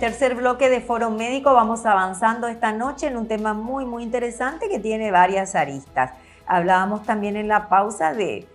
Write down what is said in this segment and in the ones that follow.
tercer bloque de Foro Médico. Vamos avanzando esta noche en un tema muy, muy interesante que tiene varias aristas. Hablábamos también en la pausa de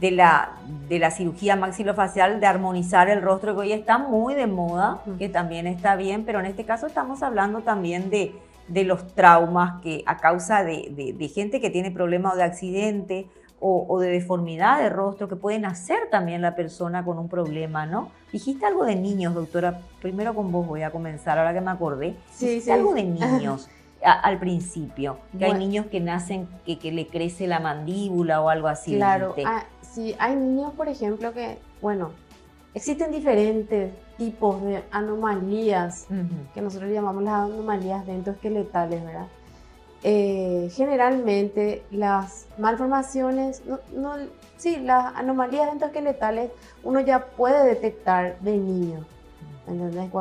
la cirugía maxilofacial, de armonizar el rostro, que hoy está muy de moda, que también está bien, pero en este caso estamos hablando también de los traumas que a causa de gente que tiene problemas o de accidente o de deformidad de rostro, que puede nacer también la persona con un problema, ¿no? Dijiste algo de niños, doctora. Primero con vos voy a comenzar, ahora que me acordé. Dijiste algo de niños al principio, que hay niños que nacen, que le crece la mandíbula o algo así. Claro, sí, hay niños, por ejemplo, que, bueno, existen diferentes tipos de anomalías, que nosotros llamamos las anomalías dentoesqueletales, ¿verdad? Generalmente las malformaciones, las anomalías dentoesqueletales uno ya puede detectar de niño, ¿entendés?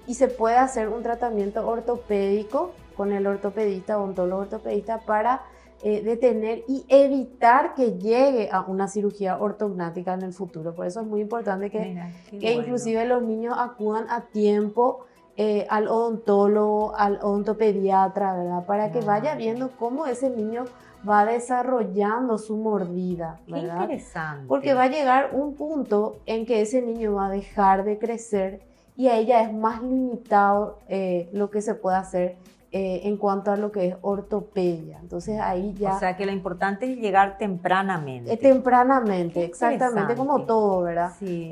Y se puede hacer un tratamiento ortopédico con el ortopedista, odontólogo ortopedista, para detener y evitar que llegue a una cirugía ortognática en el futuro. Por eso es muy importante que inclusive los niños acudan a tiempo al odontólogo, al odontopediatra, ¿verdad? Para que vaya viendo cómo ese niño va desarrollando su mordida, ¿verdad? Qué interesante. Porque va a llegar un punto en que ese niño va a dejar de crecer y ahí ya es más limitado lo que se puede hacer en cuanto a lo que es ortopedia. Entonces ahí ya... O sea que lo importante es llegar tempranamente. Tempranamente, exactamente, como todo, ¿verdad? Sí.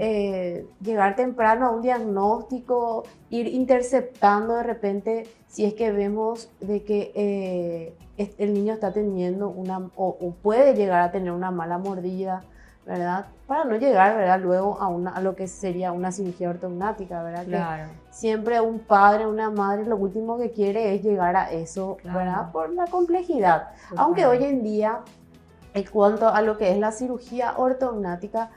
Llegar temprano a un diagnóstico, ir interceptando de repente si es que vemos de que el niño está teniendo o puede llegar a tener una mala mordida, ¿verdad? Para no llegar, ¿verdad? Luego a lo que sería una cirugía ortognática, ¿verdad? Claro. Que siempre un padre, una madre, lo último que quiere es llegar a eso, ¿verdad? Por la complejidad. Aunque hoy en día, en cuanto a lo que es la cirugía ortognática,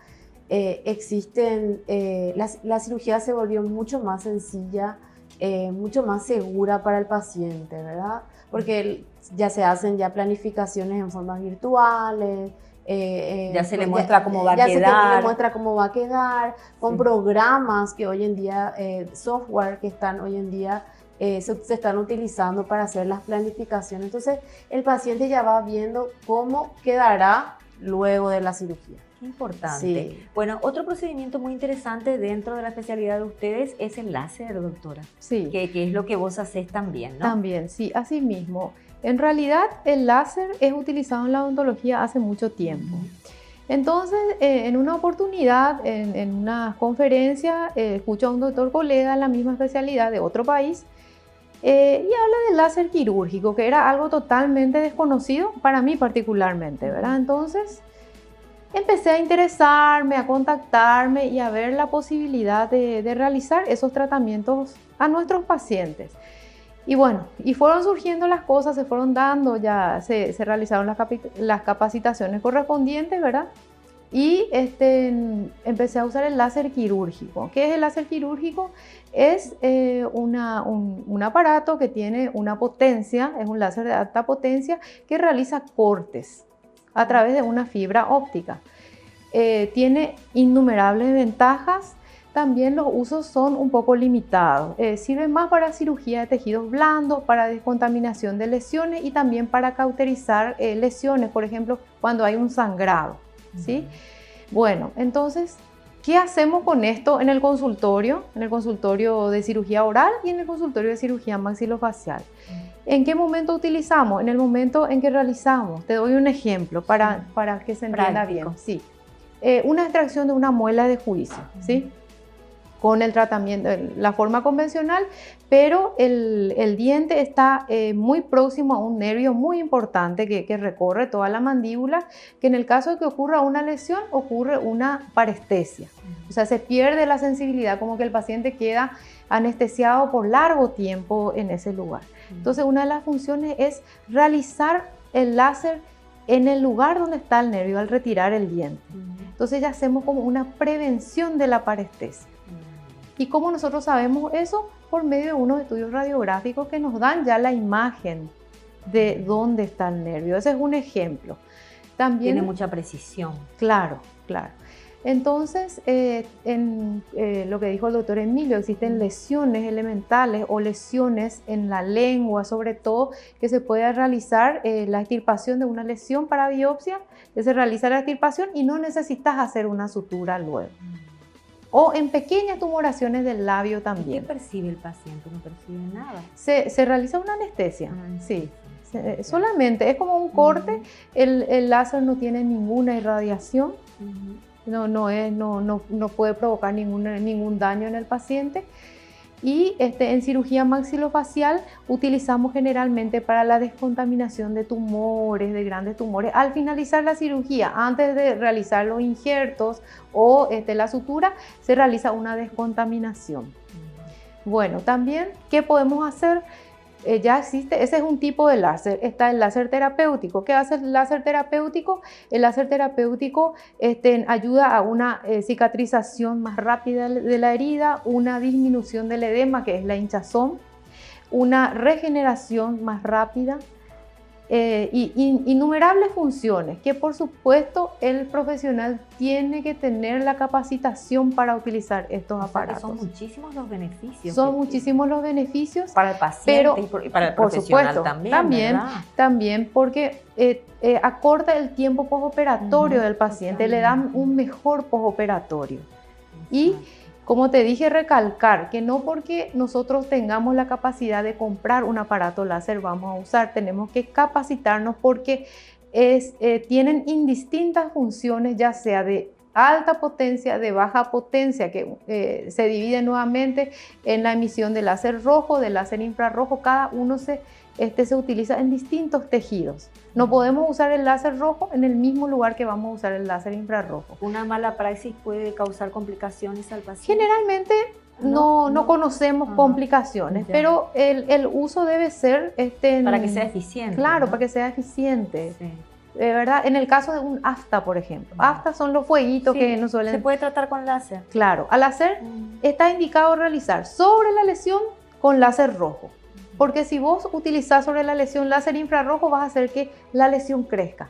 la cirugía se volvió mucho más sencilla, mucho más segura para el paciente, ¿verdad? Porque ya se hacen planificaciones en formas virtuales, ya se le muestra cómo va a quedar. Ya se le muestra cómo va a quedar, con programas que hoy en día, software que están hoy en día, se están utilizando para hacer las planificaciones. Entonces, el paciente ya va viendo cómo quedará luego de la cirugía. Qué importante. Sí. Bueno, otro procedimiento muy interesante dentro de la especialidad de ustedes es el láser, doctora. Sí. Que es lo que vos hacés también, ¿no? También, sí, así mismo. En realidad, el láser es utilizado en la odontología hace mucho tiempo. Entonces, en una oportunidad, en una conferencia, escucho a un doctor colega en la misma especialidad de otro país y habla del láser quirúrgico, que era algo totalmente desconocido para mí particularmente, ¿verdad? Entonces, empecé a interesarme, a contactarme y a ver la posibilidad de realizar esos tratamientos a nuestros pacientes. Y bueno, y fueron surgiendo las cosas, se fueron dando, ya se realizaron las capacitaciones correspondientes, ¿verdad? Y empecé a usar el láser quirúrgico. ¿Qué es el láser quirúrgico? Es un aparato que tiene una potencia, es un láser de alta potencia que realiza cortes a través de una fibra óptica. Tiene innumerables ventajas. También los usos son un poco limitados. Sirve más para cirugía de tejidos blandos, para descontaminación de lesiones y también para cauterizar lesiones, por ejemplo, cuando hay un sangrado, ¿sí? Bueno, entonces, ¿qué hacemos con esto en el consultorio? En el consultorio de cirugía oral y en el consultorio de cirugía maxilofacial. ¿En qué momento utilizamos? En el momento en que realizamos. Te doy un ejemplo para que se entienda bien. Sí. Una extracción de una muela de juicio, ¿sí? Con el tratamiento, la forma convencional, pero el diente está muy próximo a un nervio muy importante que recorre toda la mandíbula, que en el caso de que ocurra una lesión, ocurre una parestesia. O sea, se pierde la sensibilidad, como que el paciente queda anestesiado por largo tiempo en ese lugar. Entonces, una de las funciones es realizar el láser en el lugar donde está el nervio al retirar el diente. Entonces, ya hacemos como una prevención de la parestesia. ¿Y cómo nosotros sabemos eso? Por medio de unos estudios radiográficos que nos dan ya la imagen de dónde está el nervio. Ese es un ejemplo. También, tiene mucha precisión. Claro, claro. Entonces, lo que dijo el doctor Emilio, existen lesiones elementales o lesiones en la lengua, sobre todo, que se puede realizar la extirpación de una lesión para biopsia, que se realiza la extirpación y no necesitas hacer una sutura luego. O en pequeñas tumoraciones del labio también. ¿Qué percibe el paciente? No percibe nada. Se realiza una anestesia, sí. Solamente, es como un corte, el láser no tiene ninguna irradiación. No puede provocar ningún daño en el paciente. Y en cirugía maxilofacial utilizamos generalmente para la descontaminación de tumores, de grandes tumores. Al finalizar la cirugía, antes de realizar los injertos o la sutura, se realiza una descontaminación. Bueno, también, ¿qué podemos hacer? Ya existe, ese es un tipo de láser, está el láser terapéutico. ¿Qué hace el láser terapéutico? El láser terapéutico ayuda a una cicatrización más rápida de la herida, una disminución del edema, que es la hinchazón, una regeneración más rápida, y innumerables funciones que por supuesto el profesional tiene que tener la capacitación para utilizar estos aparatos. Son muchísimos los beneficios. Son muchísimos los beneficios. Para el paciente y para el profesional también porque acorta el tiempo postoperatorio del paciente, le dan un mejor postoperatorio. Y como te dije, recalcar que no porque nosotros tengamos la capacidad de comprar un aparato láser vamos a usar, tenemos que capacitarnos porque tienen indistintas funciones, ya sea de alta potencia, de baja potencia, que se divide nuevamente en la emisión de láser rojo, de láser infrarrojo. Cada uno se utiliza en distintos tejidos. No podemos usar el láser rojo en el mismo lugar que vamos a usar el láser infrarrojo. ¿Una mala praxis puede causar complicaciones al paciente? Generalmente no conocemos complicaciones, pero el uso debe ser... para que sea eficiente. Claro, para que sea eficiente. Sí. ¿Verdad? En el caso de un afta, por ejemplo. Afta son los fueguitos que no suelen... ¿Se puede tratar con láser? Claro, al láser está indicado realizar sobre la lesión con láser rojo. Porque si vos utilizás sobre la lesión láser infrarrojo vas a hacer que la lesión crezca.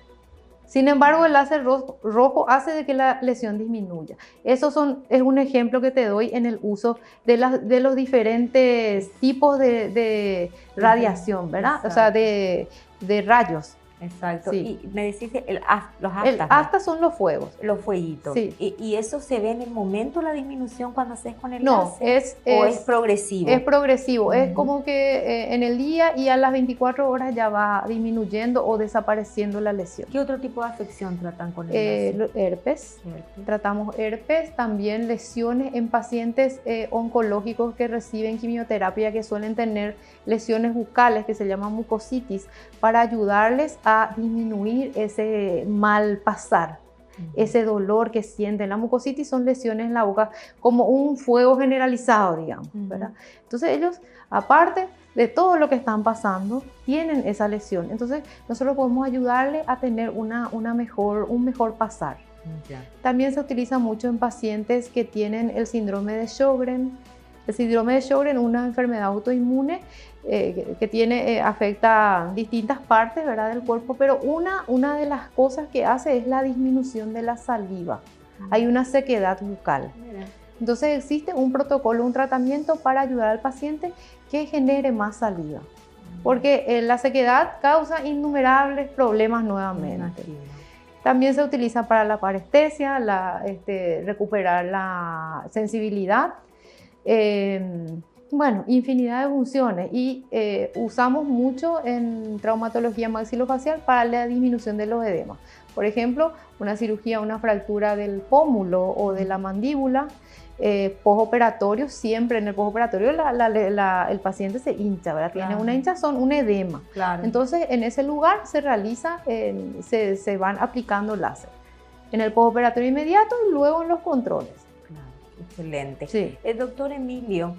Sin embargo, el láser rojo hace de que la lesión disminuya. Es un ejemplo que te doy en el uso de los diferentes tipos de radiación, ¿verdad? Exacto. O sea, de rayos. Exacto. Sí. Y me decís los aftas. El afta son los fuegos. Los fueguitos. Sí. ¿Y eso se ve en el momento la disminución cuando haces con el láser? ¿O es progresivo? Es progresivo. Es como que en el día y a las 24 horas ya va disminuyendo o desapareciendo la lesión. ¿Qué otro tipo de afección tratan con el láser? Herpes. Tratamos herpes, también lesiones en pacientes oncológicos que reciben quimioterapia, que suelen tener lesiones bucales que se llaman mucositis, para ayudarles a disminuir ese mal pasar, ese dolor que sienten. La mucositis son lesiones en la boca como un fuego generalizado, digamos, ¿verdad? Entonces ellos, aparte de todo lo que están pasando, tienen esa lesión. Entonces nosotros podemos ayudarle a tener un mejor pasar. También se utiliza mucho en pacientes que tienen el síndrome de Sjögren. El síndrome de Sjögren es una enfermedad autoinmune que afecta distintas partes, ¿verdad?, del cuerpo, pero una de las cosas que hace es la disminución de la saliva. Hay una sequedad bucal. Entonces existe un protocolo, un tratamiento para ayudar al paciente que genere más saliva, porque la sequedad causa innumerables problemas nuevamente. También se utiliza para la parestesia, recuperar la sensibilidad. Bueno, infinidad de funciones, y usamos mucho en traumatología maxilofacial para la disminución de los edemas. Por ejemplo, una cirugía, una fractura del pómulo o de la mandíbula, postoperatorio, siempre en el postoperatorio el paciente se hincha, ¿verdad? Tiene una hinchazón, un edema. Entonces, en ese lugar se realiza, se van aplicando láser. En el postoperatorio inmediato y luego en los controles. Excelente. Sí. El doctor Emilio,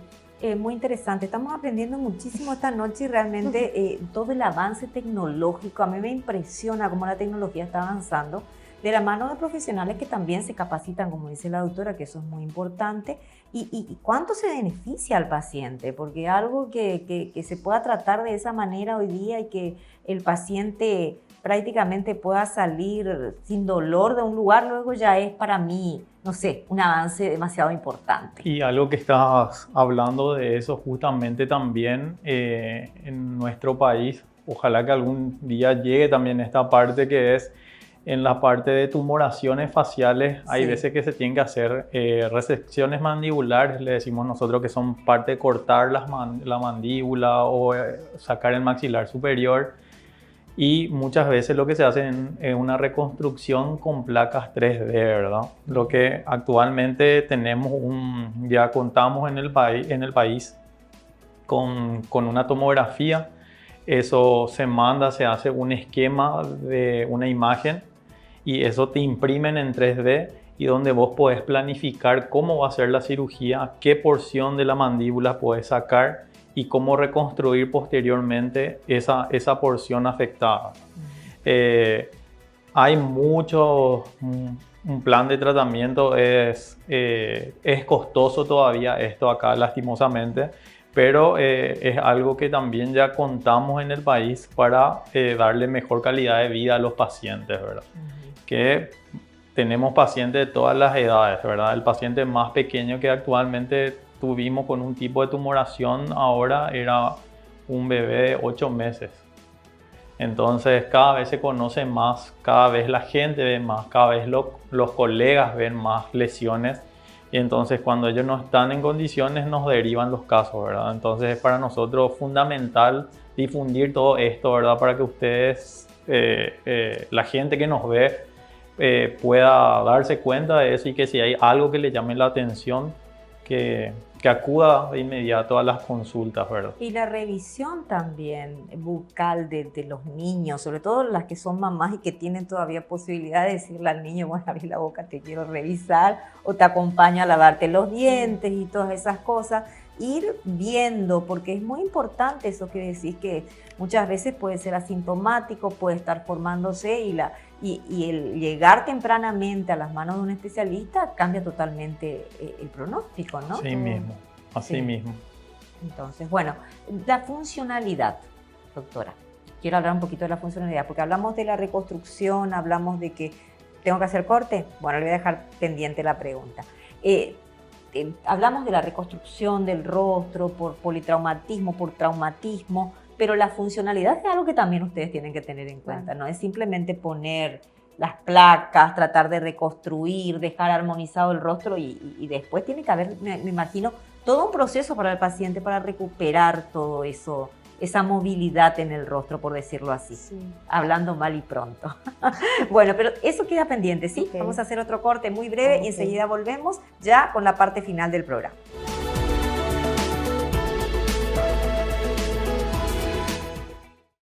muy interesante. Estamos aprendiendo muchísimo esta noche y realmente todo el avance tecnológico, a mí me impresiona cómo la tecnología está avanzando de la mano de profesionales que también se capacitan, como dice la doctora, que eso es muy importante. ¿Y cuánto se beneficia al paciente? Porque algo que se pueda tratar de esa manera hoy día y que el paciente prácticamente pueda salir sin dolor de un lugar, luego ya es para mí no sé, un avance demasiado importante. Y algo que estás hablando de eso justamente también en nuestro país, ojalá que algún día llegue también esta parte que es en la parte de tumoraciones faciales. Hay veces que se tienen que hacer resecciones mandibulares, le decimos nosotros, que son parte de cortar la mandíbula o sacar el maxilar superior. Y muchas veces lo que se hace es una reconstrucción con placas 3D, ¿verdad? Lo que actualmente tenemos ya contamos en el país con una tomografía. Eso se manda, se hace un esquema de una imagen y eso te imprimen en 3D y donde vos podés planificar cómo va a ser la cirugía, qué porción de la mandíbula podés sacar y cómo reconstruir posteriormente esa porción afectada. Hay mucho, un plan de tratamiento, es costoso todavía esto acá lastimosamente, pero es algo que también ya contamos en el país para darle mejor calidad de vida a los pacientes, ¿verdad? Que tenemos pacientes de todas las edades, ¿verdad? El paciente más pequeño que actualmente tuvimos con un tipo de tumoración ahora era un bebé de 8 meses. Entonces cada vez se conoce más, cada vez la gente ve más, cada vez los colegas ven más lesiones y entonces cuando ellos no están en condiciones nos derivan los casos, ¿verdad? Entonces es para nosotros fundamental difundir todo esto, ¿verdad? Para que ustedes, la gente que nos ve, pueda darse cuenta de eso y que si hay algo que le llame la atención, que acuda de inmediato a las consultas, ¿verdad? Y la revisión también bucal de los niños, sobre todo las que son mamás y que tienen todavía posibilidad de decirle al niño, bueno, abrí la boca, te quiero revisar, o te acompaño a lavarte los dientes y todas esas cosas. Ir viendo, porque es muy importante eso que decís, que muchas veces puede ser asintomático, puede estar formándose y el llegar tempranamente a las manos de un especialista cambia totalmente el pronóstico, ¿no? Así mismo, así mismo. Entonces, bueno, la funcionalidad, doctora. Quiero hablar un poquito de la funcionalidad, porque hablamos de la reconstrucción, hablamos de que tengo que hacer corte. Bueno, le voy a dejar pendiente la pregunta. Hablamos de la reconstrucción del rostro por politraumatismo, por traumatismo, pero la funcionalidad es algo que también ustedes tienen que tener en cuenta, ¿no? Es simplemente poner las placas, tratar de reconstruir, dejar armonizado el rostro y después tiene que haber, me imagino, todo un proceso para el paciente para recuperar todo eso, esa movilidad en el rostro, por decirlo así, hablando mal y pronto. Bueno, pero eso queda pendiente, ¿sí? Vamos a hacer otro corte muy breve y enseguida volvemos ya con la parte final del programa.